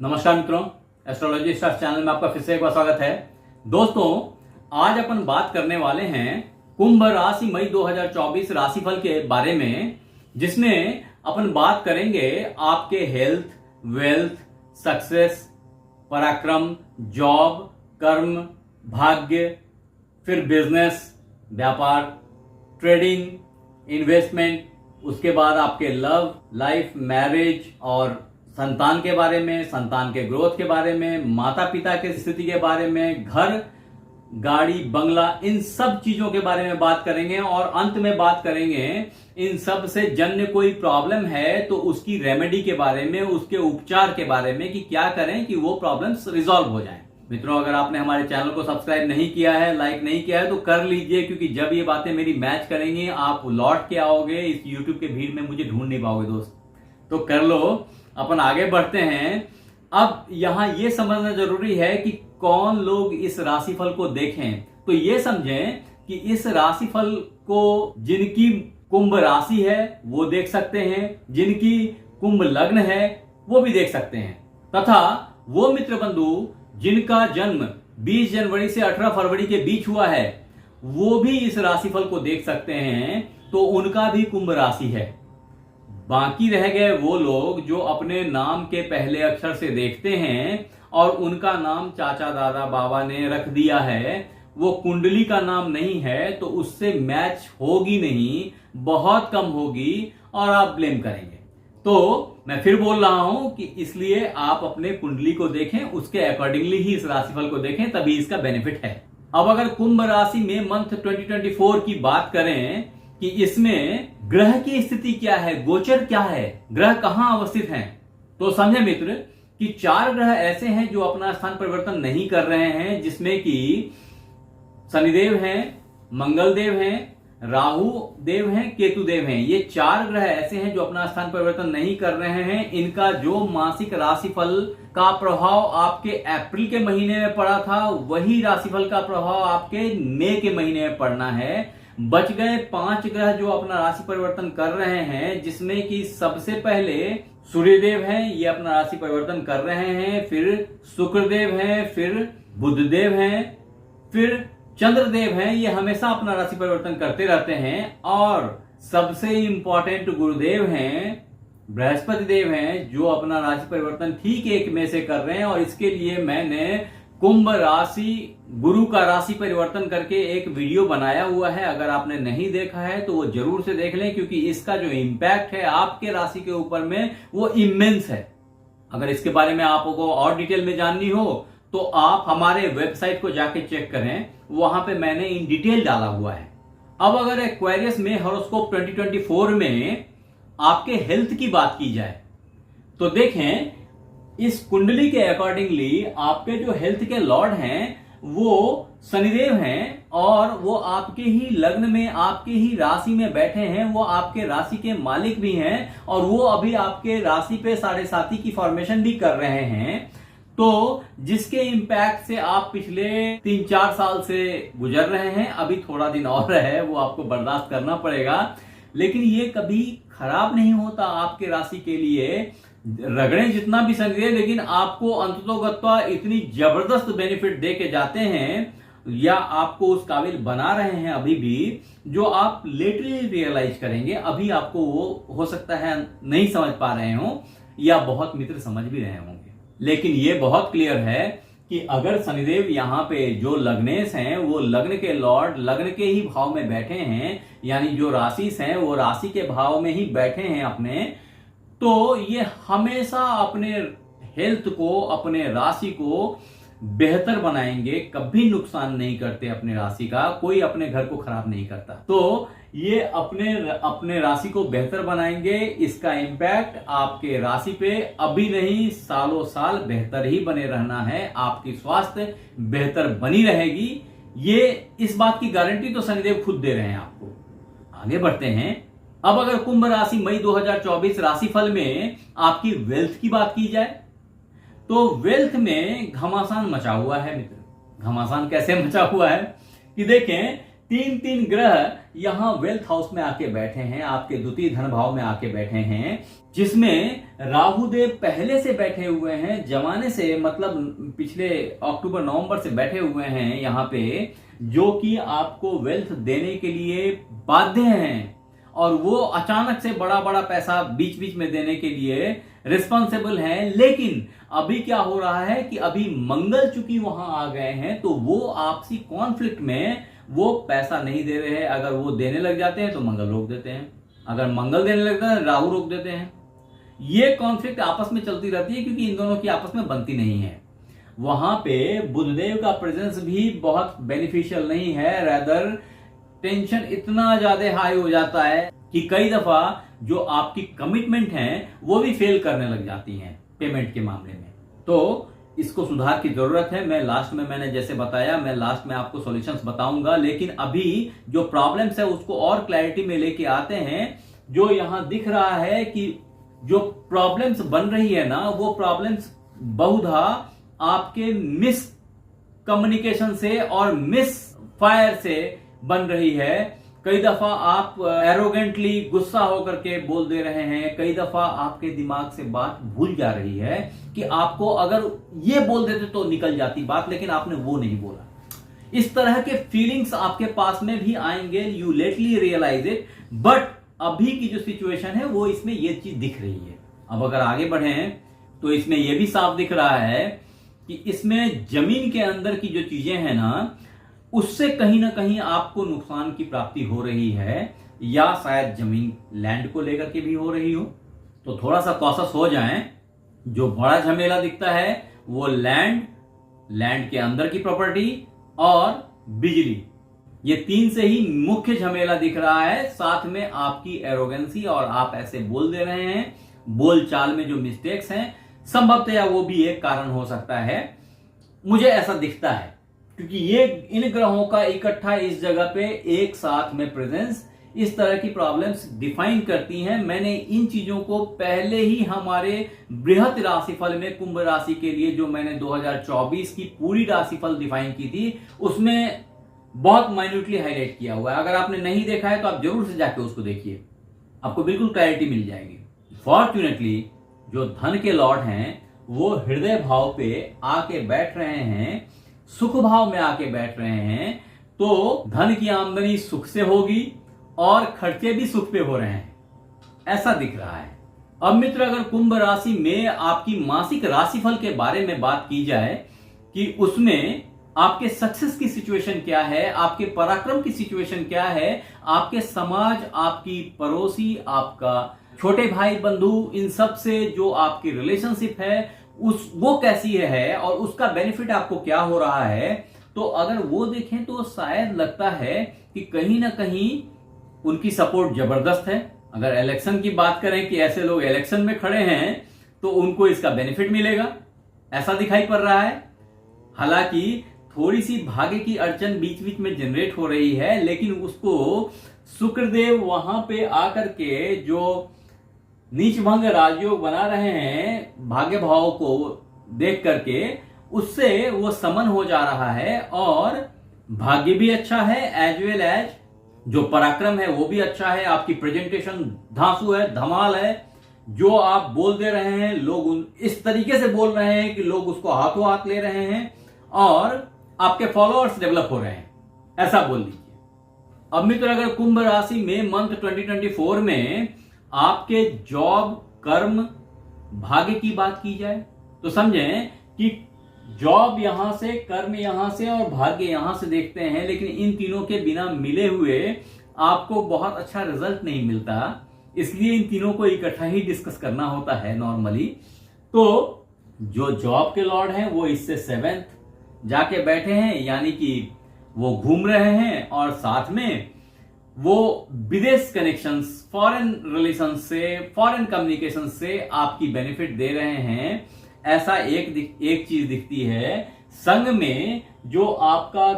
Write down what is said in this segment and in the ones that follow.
नमस्कार मित्रों, astrology stars channel में आपका फिर से एक बार स्वागत है। दोस्तों, आज अपन बात करने वाले हैं कुंभ राशि मई 2024 राशिफल के बारे में, जिसमें अपन बात करेंगे आपके हेल्थ, वेल्थ, सक्सेस, पराक्रम, जॉब, कर्म, भाग्य, फिर बिजनेस, व्यापार, ट्रेडिंग, इन्वेस्टमेंट, उसके बाद आपके लव लाइफ, मैरिज और संतान के बारे में, संतान के ग्रोथ के बारे में, माता पिता की स्थिति के बारे में, घर, गाड़ी, बंगला, इन सब चीजों के बारे में बात करेंगे। और अंत में बात करेंगे इन सब से जन्य कोई प्रॉब्लम है तो उसकी रेमेडी के बारे में, उसके उपचार के बारे में कि क्या करें कि वो प्रॉब्लम्स रिजॉल्व हो जाएं। मित्रों, अगर आपने हमारे चैनल को सब्सक्राइब नहीं किया है, लाइक नहीं किया है तो कर लीजिए, क्योंकि जब ये बातें मेरी मैच करेंगी आप लौट के आओगे, इस यूट्यूब के भीड़ में मुझे ढूंढ नहीं पाओगे दोस्त। तो कर लो, अपन आगे बढ़ते हैं। अब यहां यह समझना जरूरी है कि कौन लोग इस राशिफल को देखें। तो ये समझें कि इस राशिफल को जिनकी कुंभ राशि है वो देख सकते हैं, जिनकी कुंभ लग्न है वो भी देख सकते हैं, तथा वो मित्र बंधु जिनका जन्म 20 जनवरी से 18 फरवरी के बीच हुआ है वो भी इस राशिफल को देख सकते हैं। तो उनका भी कुंभ राशि है। बाकी रह गए वो लोग जो अपने नाम के पहले अक्षर से देखते हैं और उनका नाम चाचा दादा बाबा ने रख दिया है, वो कुंडली का नाम नहीं है तो उससे मैच होगी नहीं, बहुत कम होगी और आप ब्लेम करेंगे। तो मैं फिर बोल रहा हूं कि इसलिए आप अपने कुंडली को देखें, उसके अकॉर्डिंगली ही इस राशिफल को देखें, तभी इसका बेनिफिट है। अब अगर कुंभ राशि में मंथ 2024 की बात करें कि इसमें ग्रह की स्थिति क्या है, गोचर क्या है, ग्रह कहां अवस्थित हैं, तो समझे मित्र कि 4 ग्रह ऐसे हैं जो अपना स्थान परिवर्तन नहीं कर रहे हैं, जिसमें कि शनिदेव हैं, मंगल देव हैं, राहु देव हैं, केतु देव हैं। ये 4 ग्रह ऐसे हैं जो अपना स्थान परिवर्तन नहीं कर रहे हैं। इनका जो मासिक राशिफल का प्रभाव आपके अप्रैल के महीने में पड़ा था वही राशिफल का प्रभाव आपके मई के महीने में पड़ना है। बच गए 5 ग्रह जो अपना राशि परिवर्तन कर रहे हैं, जिसमें कि सबसे पहले सूर्यदेव हैं, ये अपना राशि परिवर्तन कर रहे हैं, फिर शुक्रदेव हैं, फिर बुधदेव हैं, फिर चंद्रदेव हैं, ये हमेशा अपना राशि परिवर्तन करते रहते हैं। और सबसे इंपॉर्टेंट गुरुदेव हैं, बृहस्पति देव हैं, जो अपना राशि परिवर्तन ठीक 1 मई से कर रहे हैं। और इसके लिए मैंने कुंभ राशि गुरु का राशि परिवर्तन करके एक वीडियो बनाया हुआ है। अगर आपने नहीं देखा है तो वो जरूर से देख लें, क्योंकि इसका जो इम्पैक्ट है आपके राशि के ऊपर में वो इमेंस है। अगर इसके बारे में आपको और डिटेल में जाननी हो तो आप हमारे वेबसाइट को जाके चेक करें, वहां पे मैंने इन डिटेल डाला हुआ है। अब अगर एक्वेरियस में हॉरोस्कोप 2024 में आपके हेल्थ की बात की जाए तो देखें, इस कुंडली के अकॉर्डिंगली आपके जो हेल्थ के लॉर्ड हैं वो शनिदेव हैं, और वो आपके ही लग्न में, आपके ही राशि में बैठे हैं। वो आपके राशि के मालिक भी हैं और वो अभी आपके राशि पे 7.5 की फॉर्मेशन भी कर रहे हैं। तो जिसके इंपैक्ट से आप पिछले 3-4 साल से गुजर रहे हैं, अभी थोड़ा दिन और है, वो आपको बर्दाश्त करना पड़ेगा। लेकिन ये कभी खराब नहीं होता आपके राशि के लिए। रगड़े जितना भी शनिदेव, लेकिन आपको अंततोगत्वा इतनी जबरदस्त बेनिफिट दे के जाते हैं, या आपको उस काबिल बना रहे हैं अभी भी, जो आप लेटली रियलाइज करेंगे। अभी आपको वो हो सकता है नहीं समझ पा रहे हो, या बहुत मित्र समझ भी रहे होंगे। लेकिन ये बहुत क्लियर है कि अगर शनिदेव यहाँ पे जो लग्नेश हैं वो लग्न के लॉर्ड लग्न के ही भाव में बैठे हैं, यानी जो राशि हैं वो राशि के भाव में ही बैठे हैं अपने, तो ये हमेशा अपने हेल्थ को, अपने राशि को बेहतर बनाएंगे। कभी नुकसान नहीं करते अपने राशि का, कोई अपने घर को खराब नहीं करता। तो ये अपने राशि को बेहतर बनाएंगे। इसका इंपैक्ट आपके राशि पे अभी नहीं, सालों साल बेहतर ही बने रहना है। आपकी स्वास्थ्य बेहतर बनी रहेगी, ये इस बात की गारंटी तो शनिदेव खुद दे रहे हैं आपको। आगे बढ़ते हैं। अब अगर कुंभ राशि मई 2024 राशिफल में आपकी वेल्थ की बात की जाए तो वेल्थ में घमासान मचा हुआ है मित्र। घमासान कैसे मचा हुआ है कि देखें तीन तीन ग्रह यहां वेल्थ हाउस में आके बैठे हैं, आपके द्वितीय धन भाव में आके बैठे हैं, जिसमें राहुदेव पहले से बैठे हुए हैं, जमाने से, मतलब पिछले अक्टूबर नवंबर से बैठे हुए हैं यहां पे, जो कि आपको वेल्थ देने के लिए बाध्य हैं, और वो अचानक से बड़ा बड़ा पैसा बीच बीच में देने के लिए रिस्पॉन्सिबल हैं। लेकिन अभी क्या हो रहा है कि अभी मंगल चूंकि वहां आ गए हैं, तो वो आपसी कॉन्फ्लिक्ट में वो पैसा नहीं दे रहे हैं। अगर वो देने लग जाते हैं तो मंगल रोक देते हैं, अगर मंगल देने लगता है राहु रोक देते हैं। ये कॉन्फ्लिक्ट आपस में चलती रहती है, क्योंकि इन दोनों की आपस में बनती नहीं है। वहां पे बुधदेव का प्रेजेंस भी बहुत बेनिफिशियल नहीं है, रेदर टेंशन इतना ज्यादा हाई हो जाता है कि कई दफा जो आपकी कमिटमेंट है वो भी फेल करने लग जाती हैं पेमेंट के मामले में। तो इसको सुधार की जरूरत है। मैं लास्ट में, मैंने जैसे बताया, मैं लास्ट में आपको सॉल्यूशंस बताऊंगा, लेकिन अभी जो प्रॉब्लम्स है उसको और क्लैरिटी में लेके आते हैं। जो यहां दिख रहा है कि जो प्रॉब्लम्स बन रही है ना, वो प्रॉब्लम्स बहुधा आपके मिस कम्युनिकेशन से और मिस फायर से बन रही है। कई दफा आप एरोगेंटली गुस्सा होकर के बोल दे रहे हैं, कई दफा आपके दिमाग से बात भूल जा रही है कि आपको अगर ये बोल देते तो निकल जाती बात, लेकिन आपने वो नहीं बोला। इस तरह के फीलिंग्स आपके पास में भी आएंगे, you lately realize it. But अभी की जो सिचुएशन है वो इसमें ये चीज दिख रही है। अब अगर आगे बढ़े तो इसमें यह भी साफ दिख रहा है कि इसमें जमीन के अंदर की जो चीजें हैं ना, उससे कहीं ना कहीं आपको नुकसान की प्राप्ति हो रही है, या शायद जमीन लैंड को लेकर के भी हो रही हो। तो थोड़ा सा कॉशस हो जाएं। जो बड़ा झमेला दिखता है वो लैंड के अंदर की प्रॉपर्टी और बिजली, ये तीन से ही मुख्य झमेला दिख रहा है। साथ में आपकी एरोगेंसी, और आप ऐसे बोल दे रहे हैं, बोल चाल में जो मिस्टेक्स हैं, संभवतया वो भी एक कारण हो सकता है। मुझे ऐसा दिखता है, क्योंकि ये इन ग्रहों का इकट्ठा इस जगह पे एक साथ में प्रेजेंस इस तरह की प्रॉब्लम्स डिफाइन करती हैं। मैंने इन चीजों को पहले ही हमारे बृहत राशिफल में कुंभ राशि के लिए, जो मैंने 2024 की पूरी राशिफल डिफाइन की थी, उसमें बहुत माइन्यूटली हाईलाइट किया हुआ है। अगर आपने नहीं देखा है तो आप जरूर से जाके उसको देखिए, आपको बिल्कुल क्लैरिटी मिल जाएगी। फॉर्चुनेटली जो धन के लॉर्ड हैं वो हृदय भाव पे आके बैठ रहे हैं, सुख भाव में आके बैठ रहे हैं, तो धन की आमदनी सुख से होगी और खर्चे भी सुख पे हो रहे हैं, ऐसा दिख रहा है। अब मित्र, अगर कुंभ राशि में आपकी मासिक राशिफल के बारे में बात की जाए कि उसमें आपके सक्सेस की सिचुएशन क्या है, आपके पराक्रम की सिचुएशन क्या है, आपके समाज, आपकी पड़ोसी, आपका छोटे भाई बंधु, इन सब से जो आपकी रिलेशनशिप है वो कैसी है और उसका बेनिफिट आपको क्या हो रहा है, तो अगर वो देखें तो शायद लगता है कि कहीं ना कहीं उनकी सपोर्ट जबरदस्त है। अगर इलेक्शन की बात करें कि ऐसे लोग इलेक्शन में खड़े हैं तो उनको इसका बेनिफिट मिलेगा, ऐसा दिखाई पड़ रहा है। हालांकि थोड़ी सी भाग्य की अड़चन बीच बीच में जनरेट हो रही है, लेकिन उसको शुक्रदेव वहां पे आकर के जो नीच भंग राजयोग बना रहे हैं भाग्य भाव को देख करके, उससे वो समन हो जा रहा है और भाग्य भी अच्छा है, एज वेल एज जो पराक्रम है वो भी अच्छा है। आपकी प्रेजेंटेशन धांसू है, धमाल है। जो आप बोल दे रहे हैं, लोग इस तरीके से बोल रहे हैं कि लोग उसको हाथों हाथ ले रहे हैं और आपके फॉलोअर्स डेवलप हो रहे हैं, ऐसा बोल लीजिए। अब मित्र, अगर कुंभ राशि में मंथ 2024 में आपके जॉब, कर्म, भाग्य की बात की जाए तो समझें कि जॉब यहां से, कर्म यहां से और भाग्य यहां से देखते हैं, लेकिन इन तीनों के बिना मिले हुए आपको बहुत अच्छा रिजल्ट नहीं मिलता, इसलिए इन तीनों को इकट्ठा ही डिस्कस करना होता है नॉर्मली। तो जो जॉब के लॉर्ड हैं वो इससे 7th जाके बैठे हैं, यानी कि वो घूम रहे हैं और साथ में वो विदेश कनेक्शंस, फॉरेन रिलेशंस से, फॉरेन कम्युनिकेशन से आपकी बेनिफिट दे रहे हैं। ऐसा एक चीज दिखती है। संघ में जो आपका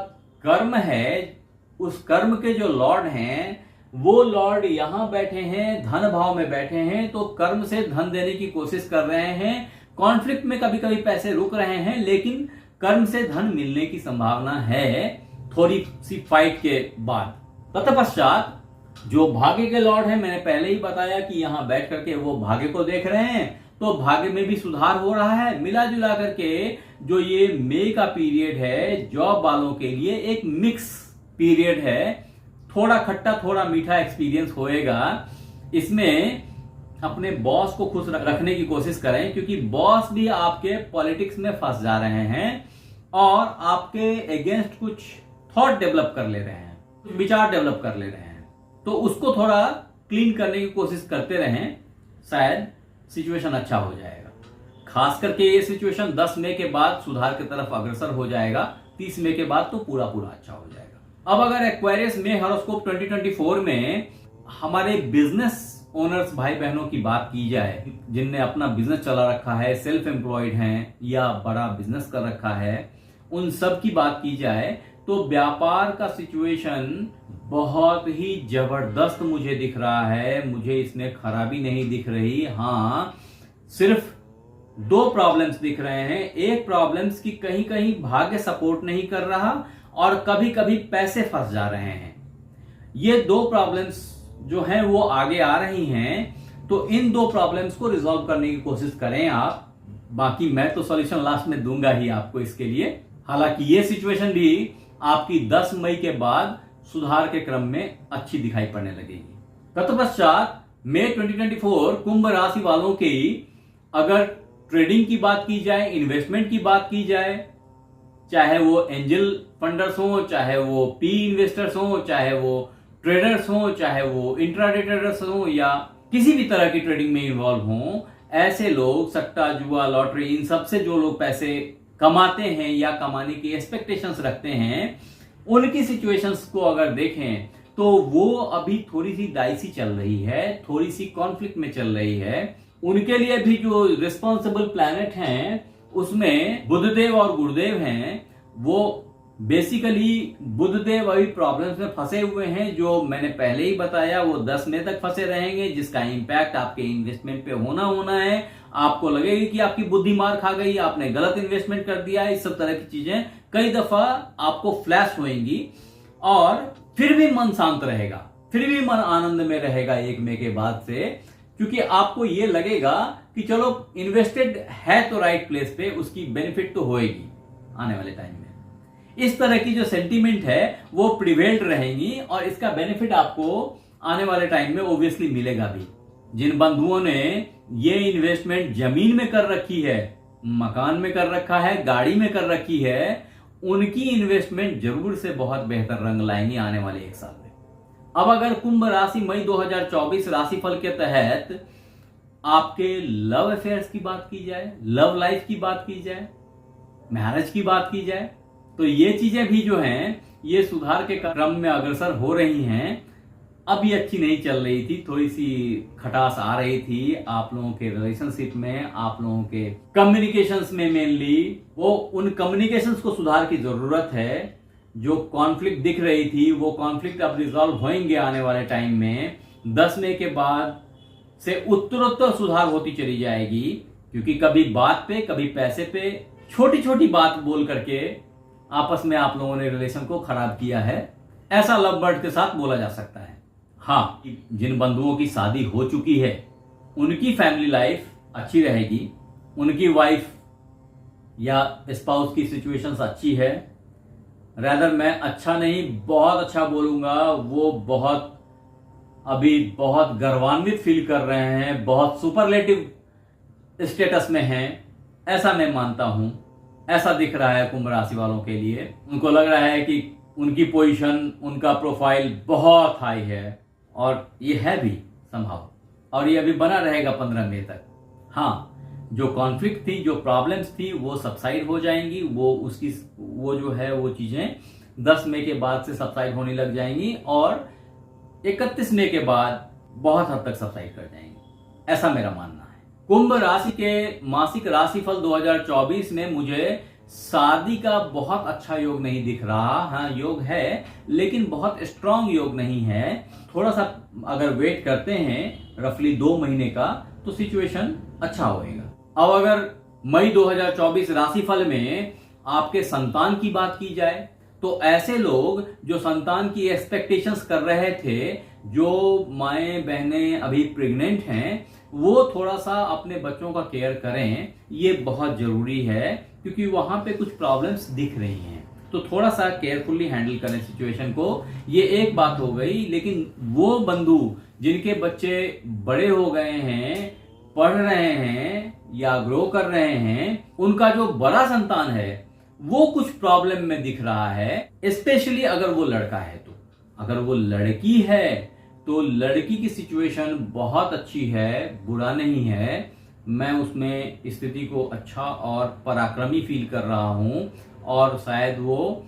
कर्म है, उस कर्म के जो लॉर्ड हैं वो लॉर्ड यहां बैठे हैं, धन भाव में बैठे हैं, तो कर्म से धन देने की कोशिश कर रहे हैं। कॉन्फ्लिक्ट में कभी कभी पैसे रुक रहे हैं, लेकिन कर्म से धन मिलने की संभावना है। थोड़ी सी फाइट के बाद। तत्पश्चात जो भाग्य के लॉर्ड हैं, मैंने पहले ही बताया कि यहां बैठ करके वो भाग्य को देख रहे हैं, तो भाग्य में भी सुधार हो रहा है। मिला जुला करके जो ये मई का पीरियड है जॉब वालों के लिए एक मिक्स पीरियड है। थोड़ा खट्टा थोड़ा मीठा एक्सपीरियंस होएगा। इसमें अपने बॉस को खुश रखने की कोशिश करें, क्योंकि बॉस भी आपके पॉलिटिक्स में फंस जा रहे हैं और आपके अगेंस्ट कुछ थॉट डेवलप कर ले रहे हैं, कुछ विचार डेवलप कर ले रहे हैं। तो उसको थोड़ा क्लीन करने की कोशिश करते रहें, शायद सिचुएशन अच्छा हो जाएगा। खास करके ये सिचुएशन 10 मई के बाद सुधार की तरफ अग्रसर हो जाएगा। 30 मई के बाद तो पूरा अच्छा हो जाएगा। अब अगर एक्वेरियस में हॉरोस्कोप 2024 में हमारे बिजनेस ओनर्स भाई बहनों की बात की जाए, जिनने अपना बिजनेस चला रखा है, सेल्फ एम्प्लॉयड हैं या बड़ा बिजनेस कर रखा है, उन सब की बात की जाए तो व्यापार का सिचुएशन बहुत ही जबरदस्त मुझे दिख रहा है। मुझे इसमें खराबी नहीं दिख रही। हाँ, सिर्फ 2 प्रॉब्लम्स दिख रहे हैं। एक प्रॉब्लम्स की कहीं कहीं भाग्य सपोर्ट नहीं कर रहा और कभी कभी पैसे फंस जा रहे हैं। ये 2 प्रॉब्लम्स जो हैं वो आगे आ रही हैं। तो इन 2 प्रॉब्लम्स को रिजॉल्व करने की कोशिश करें आप। बाकी मैं तो सॉल्यूशन लास्ट में दूंगा ही आपको इसके लिए। हालांकि ये सिचुएशन भी आपकी 10 मई के बाद सुधार के क्रम में अच्छी दिखाई पड़ने लगेगी। तत्पश्चात मई 2024 कुंभ राशि वालों की अगर ट्रेडिंग की बात की जाए, इन्वेस्टमेंट की बात की जाए, चाहे वो एंजल फंडर्स हो, चाहे वो पी इन्वेस्टर्स हो, चाहे वो ट्रेडर्स हो, चाहे वो इंट्राडे ट्रेडर्स हो या किसी भी तरह की ट्रेडिंग में इन्वॉल्व हो, ऐसे लोग सट्टा जुआ लॉटरी इन सब से जो लोग पैसे कमाते हैं या कमाने की एक्सपेक्टेशंस रखते हैं, उनकी सिचुएशंस को अगर देखें तो वो अभी थोड़ी सी डाइसी चल रही है, थोड़ी सी कॉन्फ्लिक्ट में चल रही है। उनके लिए भी जो रिस्पॉन्सिबल प्लैनेट हैं उसमें बुधदेव और गुरुदेव हैं। वो बेसिकली बुधदेव अभी प्रॉब्लम्स में फंसे हुए हैं, जो मैंने पहले ही बताया वो 10 मई तक फंसे रहेंगे, जिसका इंपैक्ट आपके इन्वेस्टमेंट पे होना है। आपको लगेगी कि आपकी बुद्धि मार खा गई, आपने गलत इन्वेस्टमेंट कर दिया। इस सब तरह की चीजें कई दफा आपको फ्लैश होंगी और फिर भी मन शांत रहेगा, फिर भी मन आनंद में रहेगा 1 मई के बाद से, क्योंकि आपको ये लगेगा कि चलो इन्वेस्टेड है तो राइट प्लेस पे, उसकी बेनिफिट तो होएगी आने वाले टाइम में। इस तरह की जो सेंटीमेंट है वो प्रिवेल्ड रहेंगी और इसका बेनिफिट आपको आने वाले टाइम में ओब्वियसली मिलेगा भी। जिन बंधुओं ने ये इन्वेस्टमेंट जमीन में कर रखी है, मकान में कर रखा है, गाड़ी में कर रखी है, उनकी इन्वेस्टमेंट जरूर से बहुत बेहतर रंग लाएंगी आने वाले 1 साल में। अब अगर कुंभ राशि मई 2024 राशिफल के तहत आपके लव अफेयर्स की बात की जाए, लव लाइफ की बात की जाए, मैरिज की बात की जाए, तो ये चीजें भी जो हैं ये सुधार के क्रम में अग्रसर हो रही हैं। अभी अच्छी नहीं चल रही थी, थोड़ी सी खटास आ रही थी आप लोगों के रिलेशनशिप में, आप लोगों के कम्युनिकेशंस में। मेनली वो उन कम्युनिकेशंस को सुधार की जरूरत है। जो कॉन्फ्लिक्ट दिख रही थी वो कॉन्फ्लिक्ट अब रिजॉल्व होंगे आने वाले टाइम में। 10 मई के बाद से उत्तरोत्तर सुधार होती चली जाएगी, क्योंकि कभी बात पे कभी पैसे पे छोटी छोटी बात बोल करके आपस में आप लोगों ने रिलेशन को खराब किया है, ऐसा लव बर्ड के साथ बोला जा सकता है। हाँ, जिन बंधुओं की शादी हो चुकी है उनकी फैमिली लाइफ अच्छी रहेगी, उनकी वाइफ या स्पाउस की सिचुएशंस अच्छी है। रैदर मैं अच्छा नहीं बहुत अच्छा बोलूंगा, वो बहुत अभी बहुत गर्वान्वित फील कर रहे हैं, बहुत सुपरलेटिव स्टेटस में हैं, ऐसा मैं मानता हूं। ऐसा दिख रहा है कुंभ राशि वालों के लिए। उनको लग रहा है कि उनकी पोजीशन, उनका प्रोफाइल बहुत हाई है और ये है भी संभव, और ये अभी बना रहेगा 15 मई तक। हाँ, जो कॉन्फ्लिक्ट थी, जो प्रॉब्लम्स थी वो सबसाइड हो जाएंगी। वो जो है वो चीजें 10 मई के बाद से सबसाइड होने लग जाएंगी और 31 मई के बाद बहुत हद तक सबसाइड कर जाएंगी, ऐसा मेरा मानना है। कुंभ राशि के मासिक राशिफल 2024 में मुझे शादी का बहुत अच्छा योग नहीं दिख रहा। हाँ, योग है लेकिन बहुत स्ट्रांग योग नहीं है। थोड़ा सा अगर वेट करते हैं रफली 2 महीने का तो सिचुएशन अच्छा होएगा। अब अगर मई 2024 राशिफल में आपके संतान की बात की जाए तो ऐसे लोग जो संतान की एक्सपेक्टेशंस कर रहे थे, जो माएँ बहनें अभी प्रेग्नेंट हैं, वो थोड़ा सा अपने बच्चों का केयर करें, ये बहुत जरूरी है, क्योंकि वहां पे कुछ प्रॉब्लम्स दिख रही हैं। तो थोड़ा सा केयरफुली हैंडल करें सिचुएशन को। ये एक बात हो गई। लेकिन वो बंधु जिनके बच्चे बड़े हो गए हैं, पढ़ रहे हैं या ग्रो कर रहे हैं, उनका जो बड़ा संतान है वो कुछ प्रॉब्लम में दिख रहा है, स्पेशली अगर वो लड़का है तो। अगर वो लड़की है तो लड़की की सिचुएशन बहुत अच्छी है, बुरा नहीं है। मैं उसमें स्थिति को अच्छा और पराक्रमी फील कर रहा हूं, और शायद वो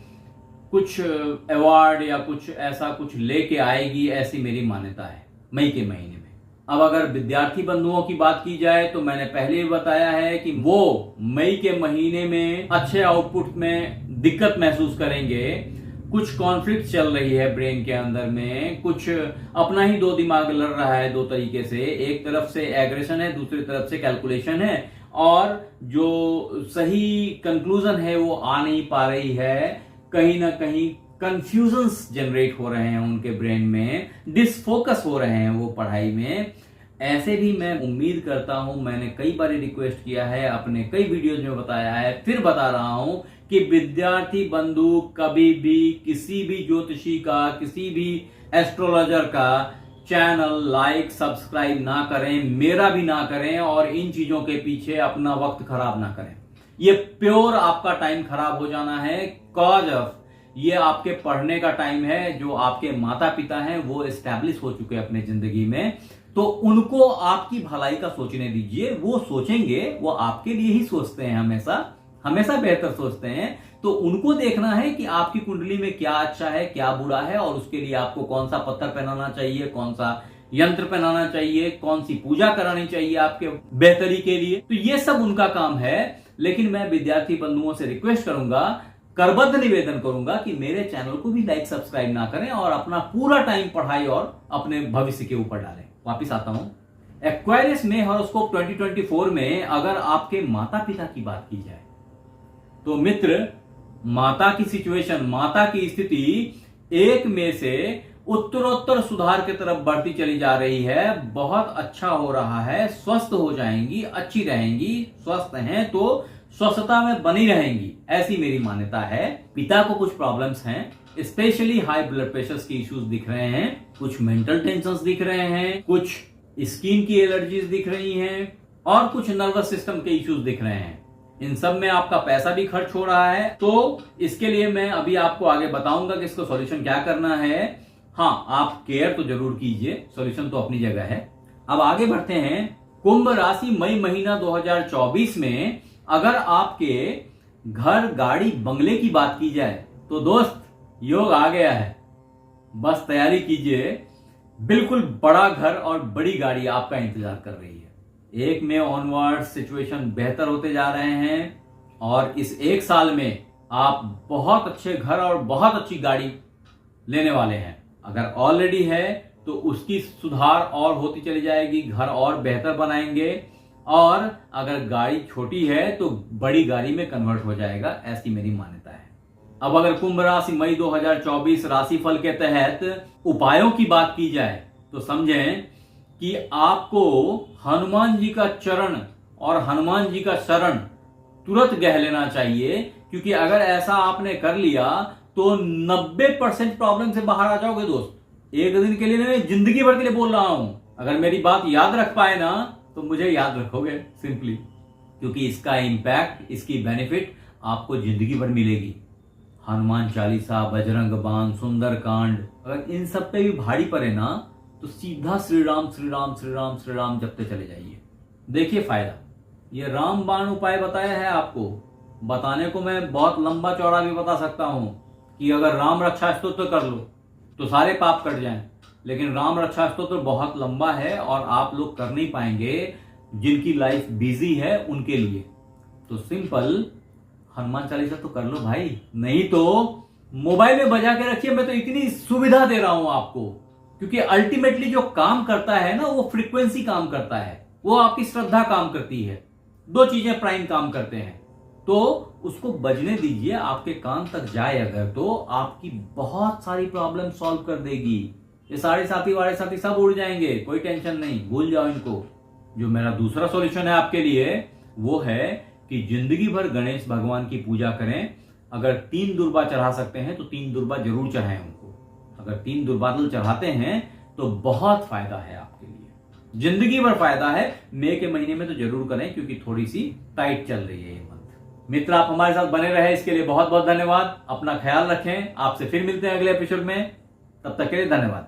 कुछ अवार्ड या कुछ ऐसा कुछ लेके आएगी, ऐसी मेरी मान्यता है मई के महीने में। अब अगर विद्यार्थी बंधुओं की बात की जाए तो मैंने पहले भी बताया है कि वो मई के महीने में अच्छे आउटपुट में दिक्कत महसूस करेंगे। कुछ कॉन्फ्लिक्ट चल रही है ब्रेन के अंदर में, कुछ अपना ही दो दिमाग लड़ रहा है दो तरीके से। एक तरफ से एग्रेशन है, दूसरी तरफ से कैलकुलेशन है, और जो सही कंक्लूजन है वो आ नहीं पा रही है। कहीं ना कहीं कंफ्यूजन्स जनरेट हो रहे हैं उनके ब्रेन में, डिसफोकस हो रहे हैं वो पढ़ाई में। ऐसे भी मैं उम्मीद करता हूं, मैंने कई बार रिक्वेस्ट किया है, अपने कई वीडियोज में बताया है, फिर बता रहा हूं कि विद्यार्थी बंधु कभी भी किसी भी ज्योतिषी का, किसी भी एस्ट्रोलॉजर का चैनल लाइक सब्सक्राइब ना करें, मेरा भी ना करें, और इन चीजों के पीछे अपना वक्त खराब ना करें। ये प्योर आपका टाइम खराब हो जाना है, कॉज ऑफ ये आपके पढ़ने का टाइम है। जो आपके माता पिता हैं वो एस्टैब्लिश हो चुके हैं अपने जिंदगी में, तो उनको आपकी भलाई का सोचने दीजिए। वो सोचेंगे, वो आपके लिए ही सोचते हैं, हमेशा बेहतर सोचते हैं। तो उनको देखना है कि आपकी कुंडली में क्या अच्छा है, क्या बुरा है, और उसके लिए आपको कौन सा पत्थर पहनाना चाहिए, कौन सा यंत्र पहनाना चाहिए, कौन सी पूजा करानी चाहिए आपके बेहतरी के लिए। तो ये सब उनका काम है। लेकिन मैं विद्यार्थी बंधुओं से रिक्वेस्ट करूंगा, करबद्ध निवेदन करूंगा कि मेरे चैनल को भी लाइक सब्सक्राइब ना करें और अपना पूरा टाइम पढ़ाई और अपने भविष्य के ऊपर डालें। वापिस आता हूं। एक्वायरियस में हॉरोस्कोप 2024 में अगर आपके माता पिता की बात की जाए तो मित्र, माता की सिचुएशन, माता की स्थिति 1 मई से उत्तरोत्तर सुधार की तरफ बढ़ती चली जा रही है। बहुत अच्छा हो रहा है, स्वस्थ हो जाएंगी, अच्छी रहेंगी। स्वस्थ हैं तो स्वस्थता में बनी रहेंगी, ऐसी मेरी मान्यता है। पिता को कुछ प्रॉब्लम्स हैं, स्पेशली हाई ब्लड प्रेशर के इश्यूज दिख रहे हैं, कुछ मेंटल टेंशंस दिख रहे हैं, कुछ स्किन की एलर्जीज दिख रही हैं, और कुछ नर्वस सिस्टम के इश्यूज दिख रहे हैं। इन सब में आपका पैसा भी खर्च हो रहा है। तो इसके लिए मैं अभी आपको आगे बताऊंगा कि इसको सॉल्यूशन क्या करना है। हाँ, आप केयर तो जरूर कीजिए, सॉल्यूशन तो अपनी जगह है। अब आगे बढ़ते हैं। कुंभ राशि मई महीना 2024 में अगर आपके घर, गाड़ी, बंगले की बात की जाए तो दोस्त, योग आ गया है। बस तैयारी कीजिए, बिल्कुल बड़ा घर और बड़ी गाड़ी आपका इंतजार कर रही है। 1 मई ऑनवर्ड सिचुएशन बेहतर होते जा रहे हैं, और इस 1 साल में आप बहुत अच्छे घर और बहुत अच्छी गाड़ी लेने वाले हैं। अगर ऑलरेडी है तो उसकी सुधार और होती चली जाएगी, घर और बेहतर बनाएंगे, और अगर गाड़ी छोटी है तो बड़ी गाड़ी में कन्वर्ट हो जाएगा, ऐसी मेरी मान्यता है। अब अगर कुंभ राशि मई 2024 राशिफल के तहत उपायों की बात की जाए तो समझें कि आपको हनुमान जी का चरण और हनुमान जी का शरण तुरंत गह लेना चाहिए, क्योंकि अगर ऐसा आपने कर लिया तो 90% प्रॉब्लम से बाहर आ जाओगे दोस्त। एक दिन के लिए नहीं, जिंदगी भर के लिए बोल रहा हूं। अगर मेरी बात याद रख पाए ना तो मुझे याद रखोगे सिंपली, क्योंकि इसका इंपैक्ट, इसकी बेनिफिट आपको जिंदगी भर मिलेगी। हनुमान चालीसा, बजरंग बाण, सुंदर कांड, अगर इन सब पे भी भारी पड़े ना तो सीधा श्री राम श्री राम श्री राम श्री राम जपते चले जाइए। देखिए फायदा। ये राम बाण उपाय बताया है आपको, बताने को मैं बहुत लंबा चौड़ा भी बता सकता हूं कि अगर राम रक्षा स्तोत्र कर लो तो सारे पाप कट जाएं, लेकिन राम रक्षा स्तोत्र बहुत लंबा है और आप लोग कर नहीं पाएंगे, जिनकी लाइफ बिजी है उनके लिए। तो सिंपल हनुमान चालीसा तो कर लो भाई, नहीं तो मोबाइल में बजा के रखिए। मैं तो इतनी सुविधा दे रहा हूं आपको, क्योंकि अल्टीमेटली जो काम करता है ना, वो फ्रीक्वेंसी काम करता है, वो आपकी श्रद्धा काम करती है। 2 चीजें प्राइम काम करते हैं, तो उसको बजने दीजिए, आपके कान तक जाए अगर तो आपकी बहुत सारी प्रॉब्लम सॉल्व कर देगी। ये साढ़े साथी सब उड़ जाएंगे, कोई टेंशन नहीं, भूल जाओ इनको। जो मेरा दूसरा सॉल्यूशन है आपके लिए वो है कि जिंदगी भर गणेश भगवान की पूजा करें। अगर 3 दुर्बा चढ़ा सकते हैं तो 3 दुर्बा जरूर चढ़ाएं उनको। अगर 3 दुर्बादल चढ़ाते हैं तो बहुत फायदा है आपके लिए, जिंदगी भर फायदा है। मई के महीने में तो जरूर करें क्योंकि थोड़ी सी टाइट चल रही है ये मंथ। मित्र, आप हमारे साथ बने रहे इसके लिए बहुत बहुत धन्यवाद। अपना ख्याल रखें, आपसे फिर मिलते हैं अगले एपिसोड में, तब तक के लिए धन्यवाद।